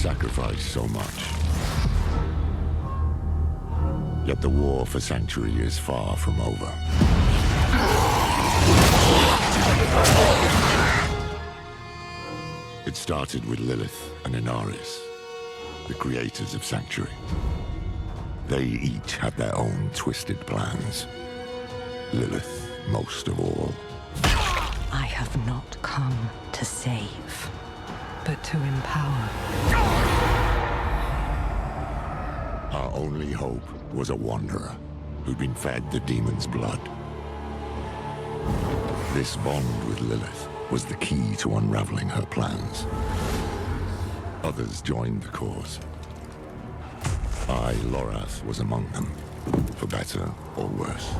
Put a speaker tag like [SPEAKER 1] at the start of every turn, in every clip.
[SPEAKER 1] sacrificed so much. Yet the war for Sanctuary is far from over. It started with Lilith and Inaris, the creators of Sanctuary. They each had their own twisted plans. Lilith most of all.
[SPEAKER 2] I have not come to save, but to empower.
[SPEAKER 1] Our only hope was a wanderer who'd been fed the demon's blood. This bond with Lilith was the key to unraveling her plans. Others joined the cause. I, Lorath, was among them, for better or worse.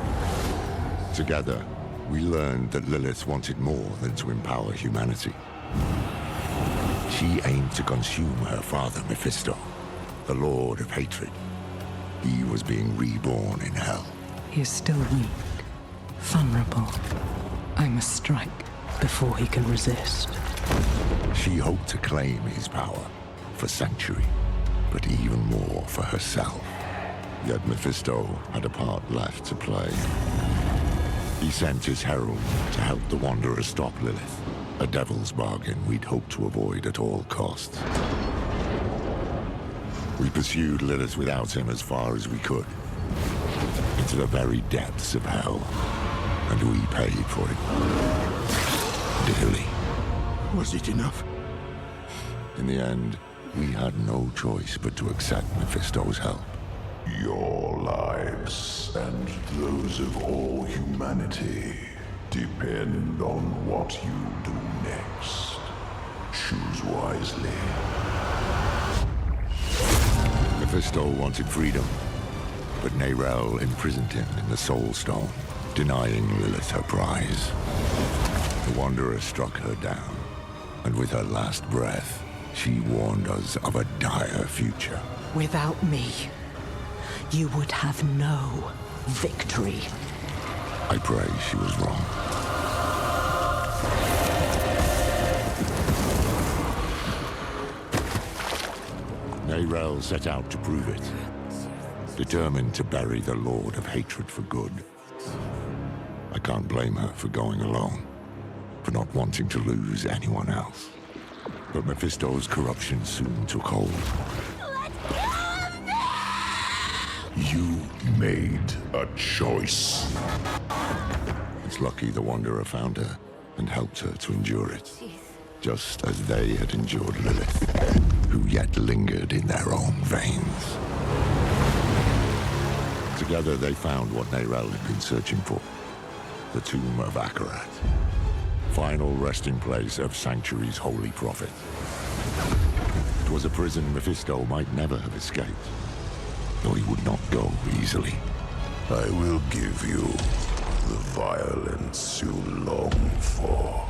[SPEAKER 1] Together, we learned that Lilith wanted more than to empower humanity. She aimed to consume her father, Mephisto, the Lord of Hatred. He was being reborn in hell.
[SPEAKER 2] He is still weak, vulnerable. I must strike before he can resist.
[SPEAKER 1] She hoped to claim his power for Sanctuary, but even more for herself. Yet Mephisto had a part left to play. He sent his herald to help the Wanderer stop Lilith, a devil's bargain we'd hoped to avoid at all costs. We pursued Lilith without him as far as we could, into the very depths of hell, and we paid for it dearly.
[SPEAKER 3] Was it enough?
[SPEAKER 1] In the end, we had no choice but to accept Mephisto's help.
[SPEAKER 4] Your lives and those of all humanity depend on what you do next. Choose wisely.
[SPEAKER 1] Mephisto wanted freedom, but Neyrelle imprisoned him in the Soul Stone, denying Lilith her prize. The Wanderer struck her down, and with her last breath, she warned us of a dire future.
[SPEAKER 2] Without me, you would have no victory.
[SPEAKER 1] I pray she was wrong. Neyrelle set out to prove it, determined to bury the Lord of Hatred for good. I can't blame her for going alone, for not wanting to lose anyone else. But Mephisto's corruption soon took hold.
[SPEAKER 4] You made a choice.
[SPEAKER 1] It's lucky the Wanderer found her and helped her to endure it, just as they had endured Lilith, who yet lingered in their own veins. Together they found what Neyrelle had been searching for, the tomb of Akarat, final resting place of Sanctuary's holy prophet. It was a prison Mephisto might never have escaped, though he would not go easily.
[SPEAKER 4] I will give you the violence you long for.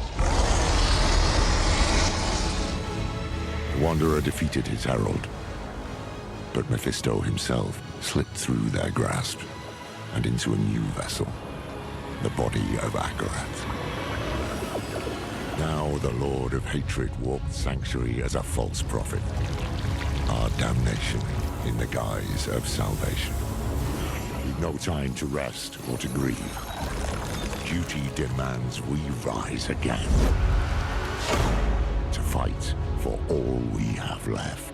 [SPEAKER 1] The Wanderer defeated his herald, but Mephisto himself slipped through their grasp and into a new vessel, the body of Akarat. Now the Lord of Hatred walked Sanctuary as a false prophet, our damnation in the guise of salvation. We've no time to rest or to grieve. Duty demands we rise again, to fight for all we have left.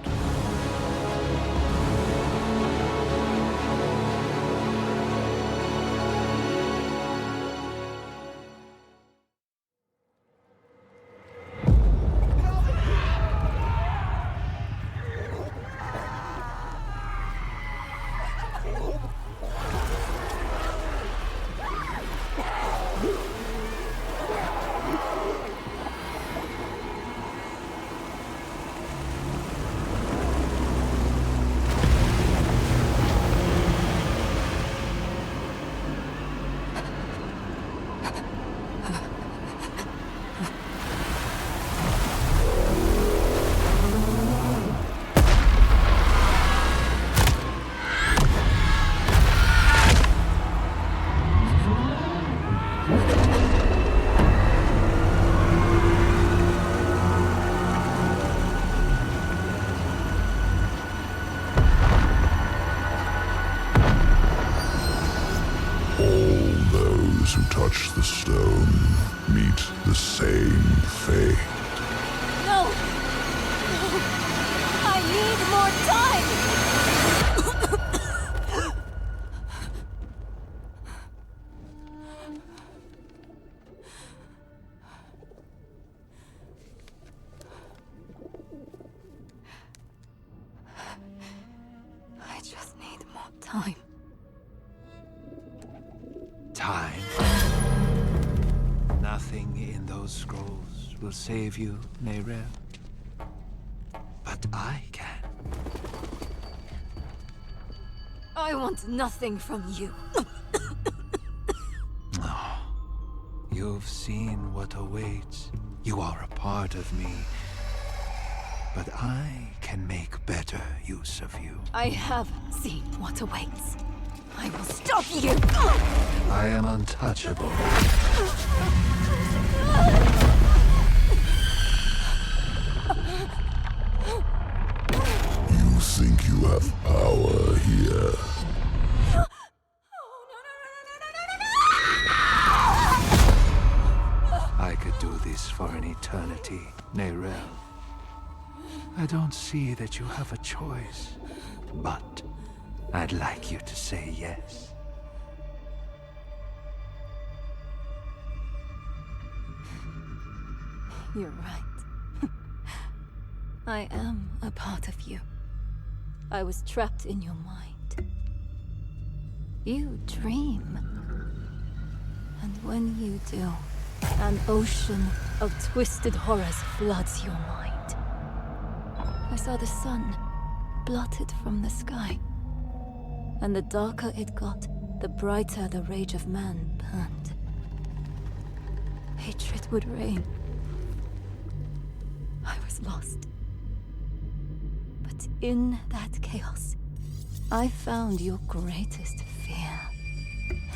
[SPEAKER 4] Those who touch the stone meet the same fate.
[SPEAKER 5] No! No! I need more time! I just need more time.
[SPEAKER 6] Time. Nothing in those scrolls will save you, Neyrel. But I can.
[SPEAKER 5] I want nothing from you.
[SPEAKER 6] You've seen what awaits. You are a part of me. But I can make better use of you.
[SPEAKER 5] I have seen what awaits. I will stop you!
[SPEAKER 6] I am untouchable.
[SPEAKER 4] You think you have power here?
[SPEAKER 6] I could do this for an eternity, Neyrel. I don't see that you have a choice, but I'd like you to say yes.
[SPEAKER 5] You're right. I am a part of you. I was trapped in your mind. You dream. And when you do, an ocean of twisted horrors floods your mind. I saw the sun blotted from the sky. And the darker it got, the brighter the rage of man burned. Hatred would reign. I was lost. But in that chaos, I found your greatest fear.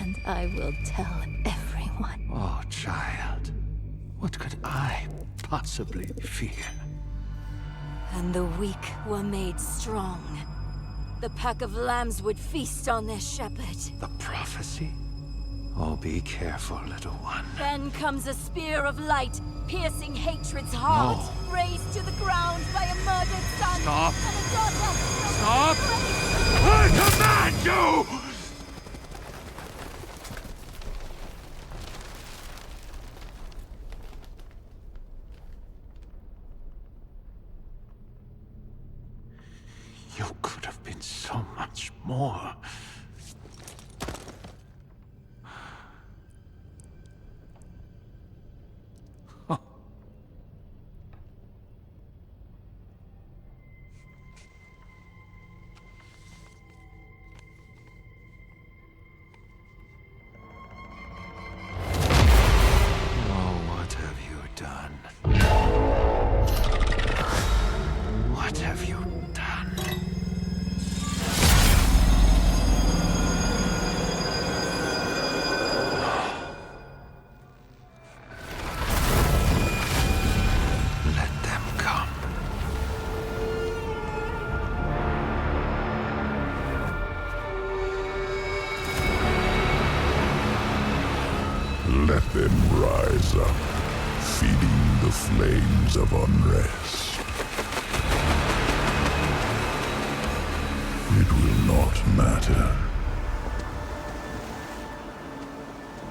[SPEAKER 5] And I will tell everyone.
[SPEAKER 6] Oh, child. What could I possibly fear?
[SPEAKER 5] And the weak were made strong. The pack of lambs would feast on their shepherd.
[SPEAKER 6] The prophecy? Oh, be careful, little one.
[SPEAKER 5] Then comes a spear of light, piercing hatred's heart.
[SPEAKER 6] No.
[SPEAKER 5] Razed to the ground by a murdered son.
[SPEAKER 6] Stop.
[SPEAKER 5] And a daughter.
[SPEAKER 6] Stop! I command you! You could have been so much more.
[SPEAKER 4] Let them rise up, feeding the flames of unrest. It will not matter.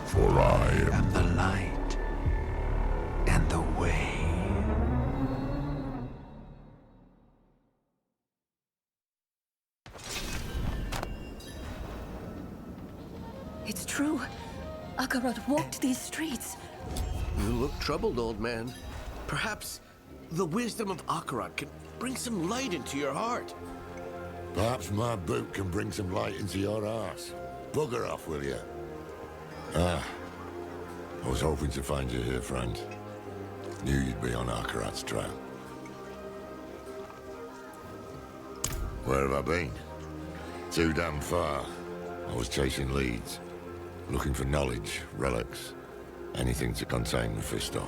[SPEAKER 4] For I am
[SPEAKER 6] the light and the way.
[SPEAKER 5] It's true. Akarat walked these streets.
[SPEAKER 7] You look troubled, old man. Perhaps the wisdom of Akarat can bring some light into your heart.
[SPEAKER 1] Perhaps my boot can bring some light into your arse. Bugger off, will you? I was hoping to find you here, friend. Knew you'd be on Akarat's trail. Where have I been? Too damn far. I was chasing leads. Looking for knowledge, relics, anything to contain Mephisto.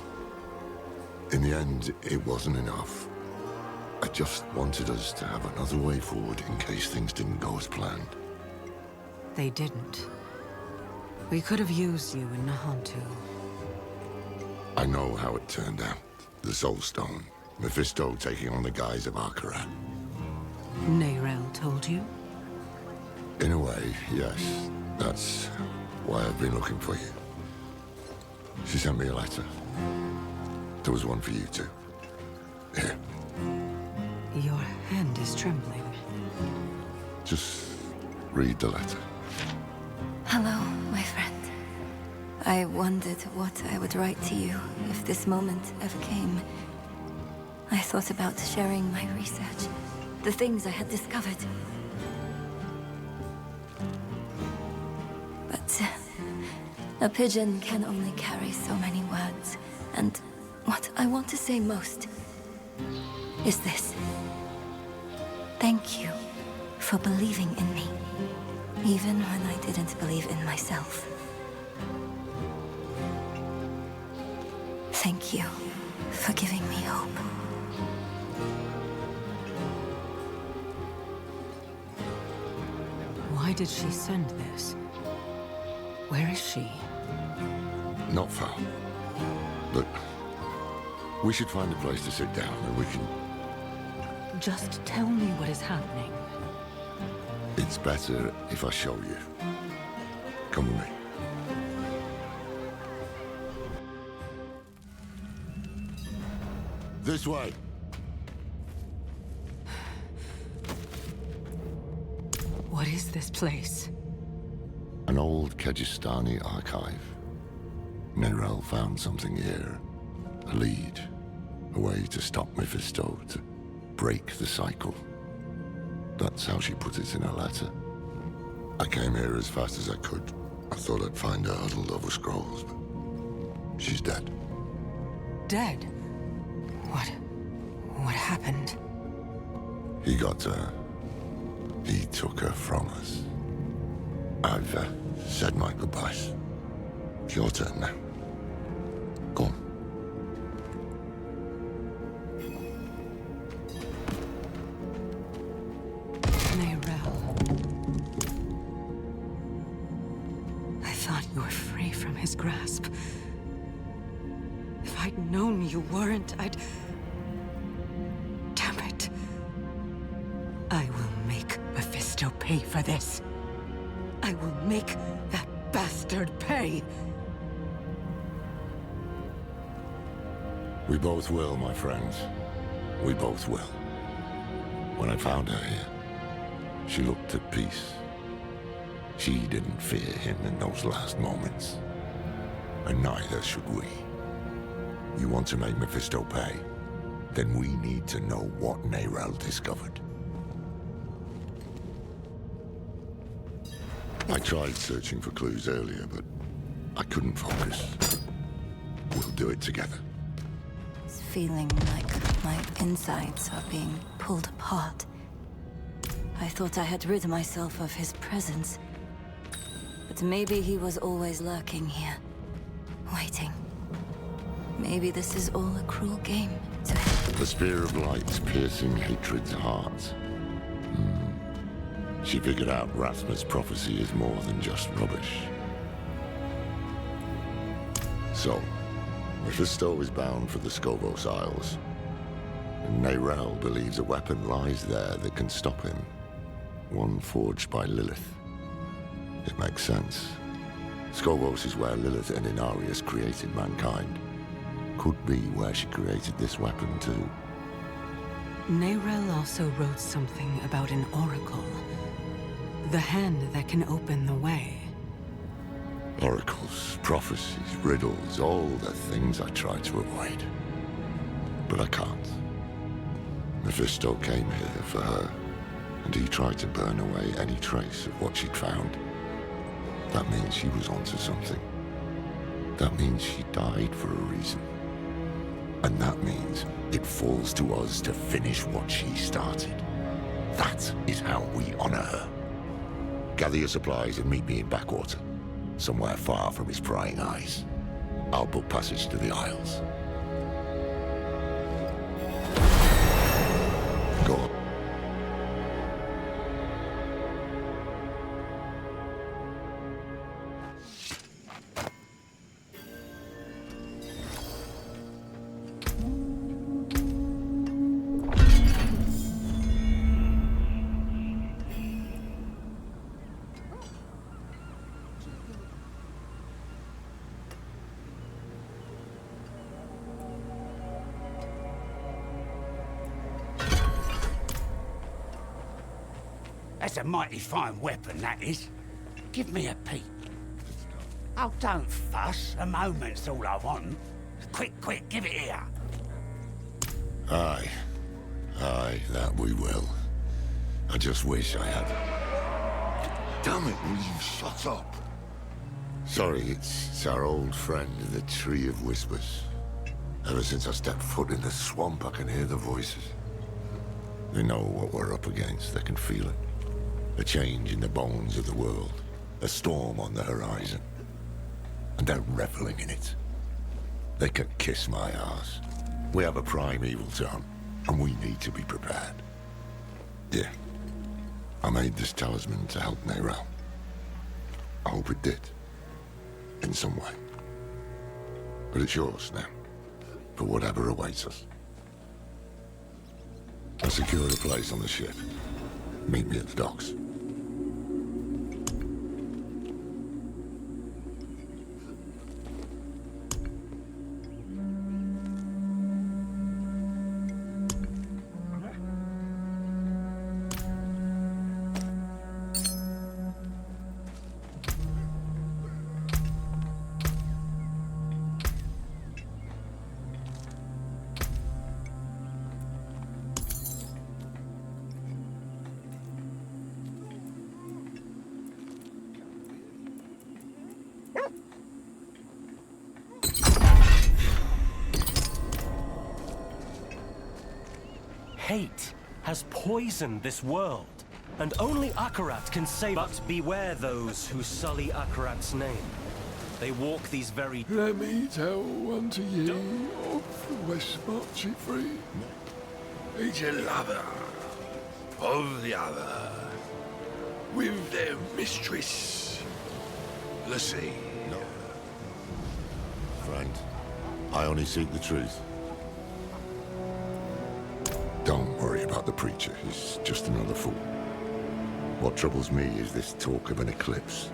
[SPEAKER 1] In the end, it wasn't enough. I just wanted us to have another way forward in case things didn't go as planned.
[SPEAKER 2] They didn't. We could have used you in Nahantu.
[SPEAKER 1] I know how it turned out. The Soul Stone. Mephisto taking on the guise of Arkarat.
[SPEAKER 2] Neyrelle told you?
[SPEAKER 1] In a way, yes. That's why I've been looking for you. She sent me a letter. There was one for you too. Here.
[SPEAKER 2] Your hand is trembling.
[SPEAKER 1] Just read the letter.
[SPEAKER 5] Hello, my friend. I wondered what I would write to you if this moment ever came. I thought about sharing my research, the things I had discovered. But a pigeon can only carry so many words, and what I want to say most is this. Thank you for believing in me, even when I didn't believe in myself. Thank you for giving me hope.
[SPEAKER 2] Why did she send this? Where is she?
[SPEAKER 1] Not far. But we should find a place to sit down and we can...
[SPEAKER 2] Just tell me what is happening.
[SPEAKER 1] It's better if I show you. Come with me. This way.
[SPEAKER 2] What is this place?
[SPEAKER 1] An old Kegistani archive. Neyrelle found something here. A lead. A way to stop Mephisto, to break the cycle. That's how she put it in her letter. I came here as fast as I could. I thought I'd find her huddled over scrolls, but she's dead.
[SPEAKER 2] Dead? What happened?
[SPEAKER 1] He got her. He took her from us. I've said my goodbyes. It's your turn now. Go on.
[SPEAKER 2] Neyrelle. I thought you were free from his grasp. If I'd known you weren't, I'd... Damn it. I will make Mephisto pay for this. I will make that bastard pay.
[SPEAKER 1] We both will, my friends. We both will. When I found her here, she looked at peace. She didn't fear him in those last moments. And neither should we. You want to make Mephisto pay? Then we need to know what Neyrelle discovered. I tried searching for clues earlier, but I couldn't focus. We'll do it together.
[SPEAKER 5] It's feeling like my insides are being pulled apart. I thought I had rid myself of his presence. But maybe he was always lurking here, waiting. Maybe this is all a cruel game to him.
[SPEAKER 1] The spear of light's piercing hatred's heart. She figured out Rathma's prophecy is more than just rubbish. So, Mephisto is bound for the Scovos Isles. And Neyrelle believes a weapon lies there that can stop him. One forged by Lilith. It makes sense. Scovos is where Lilith and Inarius created mankind. Could be where she created this weapon too.
[SPEAKER 2] Neyrelle also wrote something about an oracle. The hand that can open the way.
[SPEAKER 1] Oracles, prophecies, riddles, all the things I try to avoid. But I can't. Mephisto came here for her, and he tried to burn away any trace of what she'd found. That means she was onto something. That means she died for a reason. And that means it falls to us to finish what she started. That is how we honor her. Gather your supplies and meet me in Backwater, somewhere far from his prying eyes. I'll book passage to the Isles. Go on.
[SPEAKER 8] That's a mighty fine weapon, that is. Give me a peep. Oh, don't fuss. A moment's all I want. Quick, give it here.
[SPEAKER 1] Aye. Aye, that we will. I just wish I had... Damn it, will you shut up? Sorry, it's our old friend, the Tree of Whispers. Ever since I stepped foot in the swamp, I can hear the voices. They know what we're up against, they can feel it. A change in the bones of the world. A storm on the horizon. And they're reveling in it. They can kiss my ass. We have a primeval town, and we need to be prepared. Yeah. I made this talisman to help Neyrelle. I hope it did. In some way. But it's yours now. For whatever awaits us. I secured a place on the ship. Meet me at the docks.
[SPEAKER 9] Hate has poisoned this world, and only Akarat can save. But beware those who sully Akarat's name. They walk these very...
[SPEAKER 3] Let me tell unto ye of the West Marchy Free. Each a lover of the other, with their mistress, the sea.
[SPEAKER 1] No. Friend, I only seek the truth. Don't worry about the preacher, he's just another fool. What troubles me is this talk of an eclipse.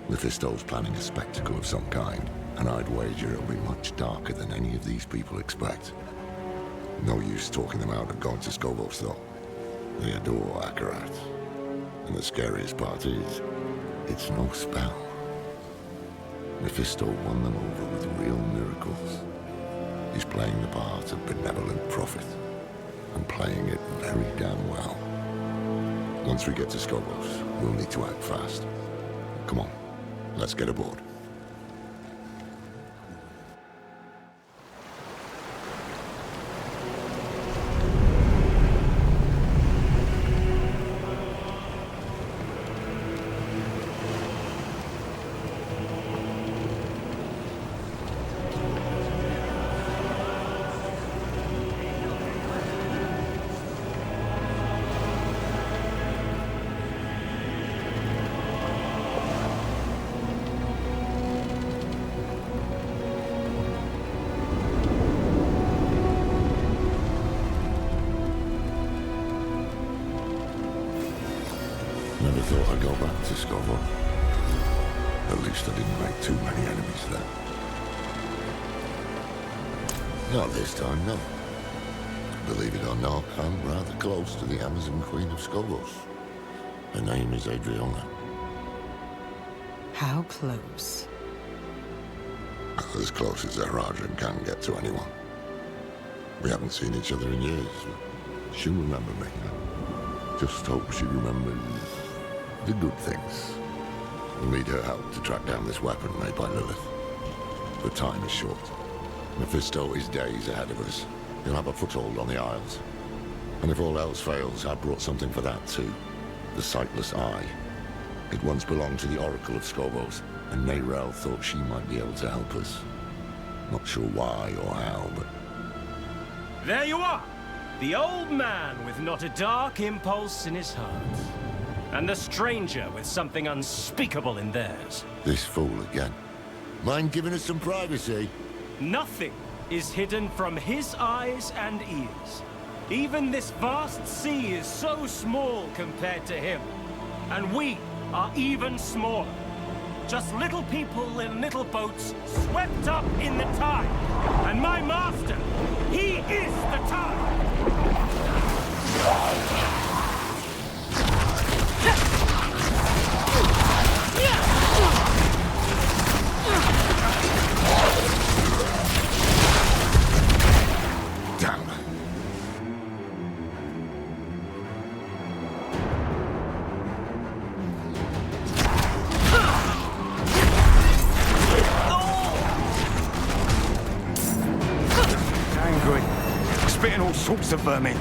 [SPEAKER 1] Mephisto's planning a spectacle of some kind, and I'd wager it'll be much darker than any of these people expect. No use talking them out of going to Skobos, though. They adore Akarat. And the scariest part is, it's no spell. Mephisto won them over with real miracles. He's playing the part of benevolent prophet. And playing it very damn well. Once we get to Skobos, we'll need to act fast. Come on, let's get aboard. Never thought I'd go back to Skobos. At least I didn't make too many enemies there. Not this time, no. Believe it or not, I'm rather close to the Amazon Queen of Skobos. Her name is Adriana.
[SPEAKER 2] How close?
[SPEAKER 1] As close as Arajan can get to anyone. We haven't seen each other in years. She'll remember me. Just hope she remembers the good things. We'll need her help to track down this weapon made by Lilith. But time is short. Mephisto is days ahead of us. He'll have a foothold on the Isles. And if all else fails, I brought something for that too. The Sightless Eye. It once belonged to the Oracle of Skobos, and Neyrelle thought she might be able to help us. Not sure why or how, but...
[SPEAKER 9] There you are! The old man with not a dark impulse in his heart. And the stranger with something unspeakable in theirs.
[SPEAKER 1] This fool again. Mind giving us some privacy?
[SPEAKER 9] Nothing is hidden from his eyes and ears. Even this vast sea is so small compared to him. And we are even smaller. Just little people in little boats swept up in the tide. And my master, he is the tide!
[SPEAKER 10] sorts of vermin.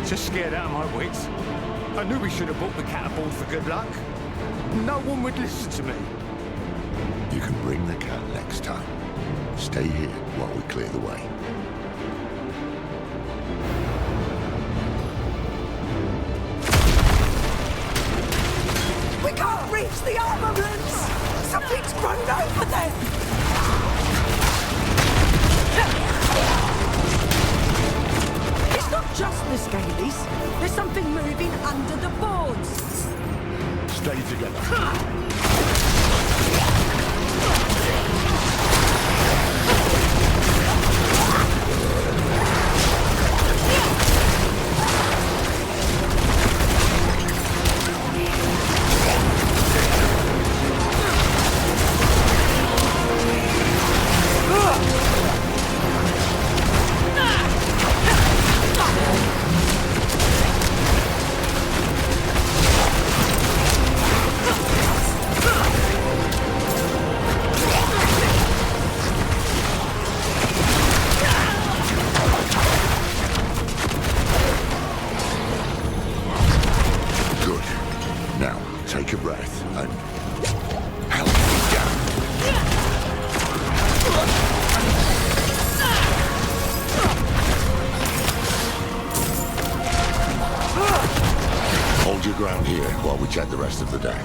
[SPEAKER 10] Just scared out of my wits. I knew we should have bought the catapult for good luck. No one would listen to me.
[SPEAKER 1] You can bring the cat next time. Stay here while we clear the way.
[SPEAKER 2] We can't reach the armaments! Something's grown over there! It's not just the scalies. There's something moving under the boards.
[SPEAKER 1] Stay together. Take a breath and help me down. Hold your ground here while we check the rest of the deck.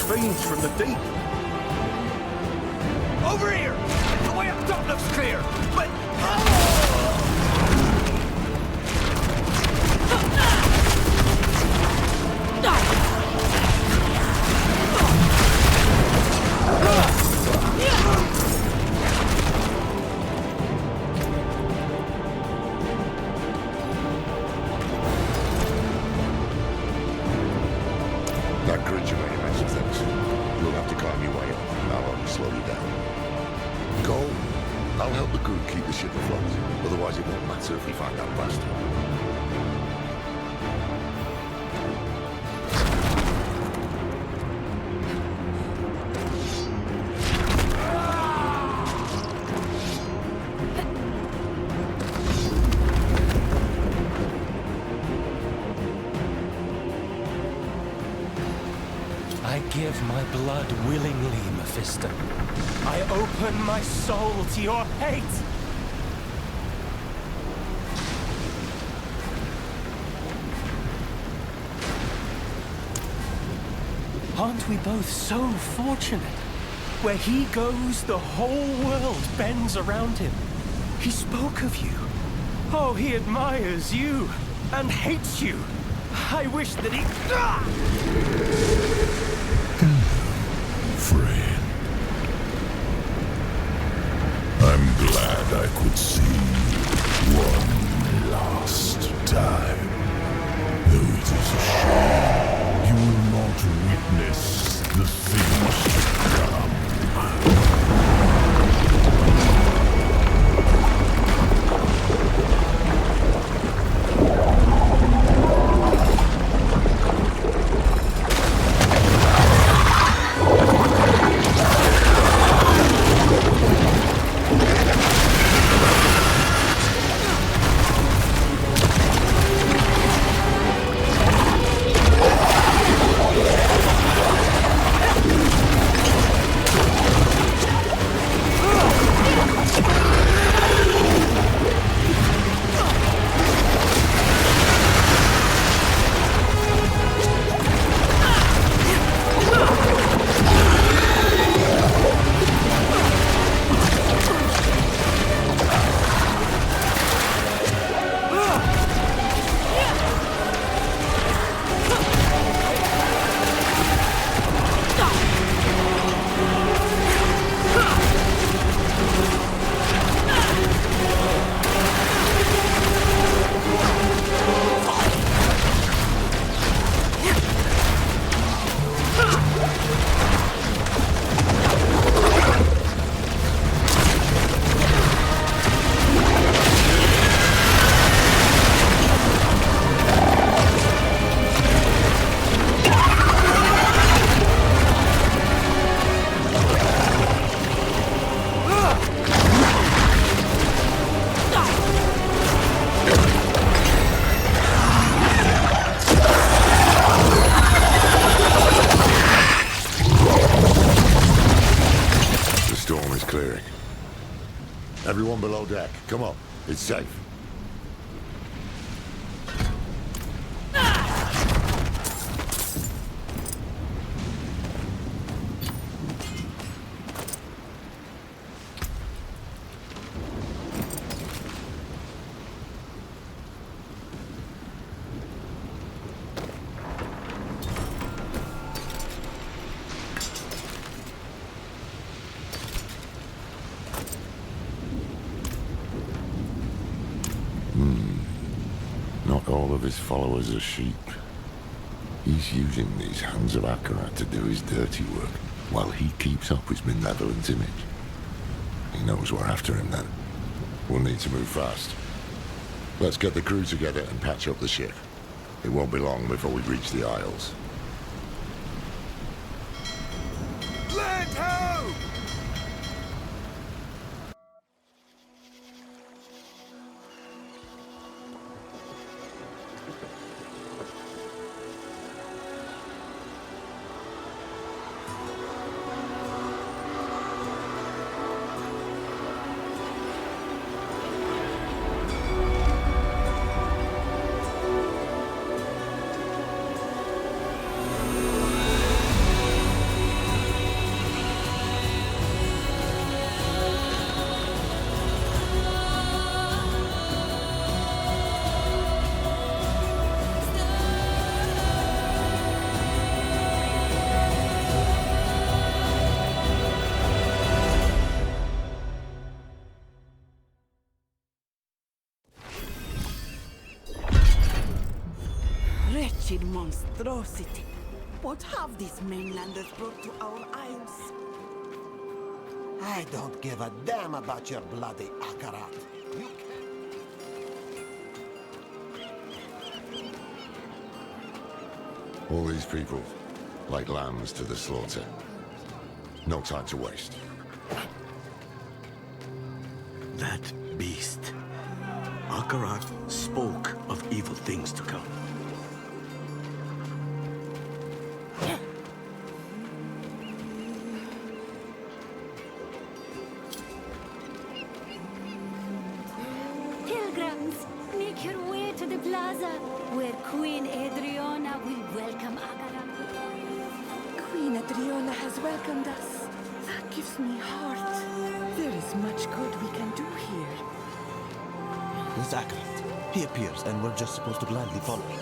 [SPEAKER 3] Fiends from the deep.
[SPEAKER 10] Over here! The way up top looks clear, but...
[SPEAKER 1] That creature made a mess of things. You'll have to climb your way up. I'll only slow you down. Go. I'll help the crew keep the ship afloat. Otherwise it won't matter if we find that bastard.
[SPEAKER 10] I
[SPEAKER 9] I give my blood willingly, Mephisto. I open my soul to your hate! Aren't we both so fortunate? Where he goes, the whole world bends around him. He spoke of you. Oh, he admires you and hates you. I wish that he...
[SPEAKER 4] Friend. I'm glad I could see you one last time. Though it is a shame you will not witness the things to come.
[SPEAKER 1] Everyone below deck, come on. It's safe. Not all of his followers are sheep. He's using these hands of Akarat to do his dirty work, while he keeps up his benevolent image. He knows we're after him then. We'll need to move fast. Let's get the crew together and patch up the ship. It won't be long before we reach the Isles.
[SPEAKER 3] Land ho!
[SPEAKER 11] Wretched monstrosity. What have these mainlanders brought to our isles?
[SPEAKER 12] I don't give a damn about your bloody Akarat.
[SPEAKER 1] All these people, like lambs to the slaughter. No time to waste.
[SPEAKER 7] That beast. Akarat spoke of evil things to come.
[SPEAKER 5] citizens, make your way to the plaza, where Queen Adriana will welcome Agaran.
[SPEAKER 11] Queen Adriana has welcomed us. That gives me heart. There is much good we can do here.
[SPEAKER 13] It's accurate. He appears, and we're just supposed to blindly follow him.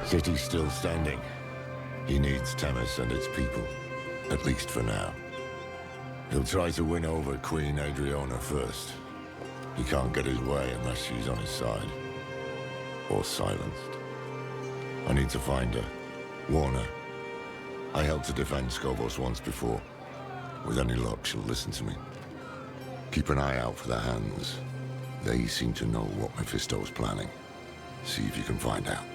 [SPEAKER 1] City's still standing. He needs Temis and its people, at least for now. He'll try to win over Queen Adriana first. He can't get his way unless she's on his side. Or silenced. I need to find her. Warn her. I helped to defend Skobos once before. With any luck, she'll listen to me. Keep an eye out for the hands. They seem to know what Mephisto's planning. See if you can find out.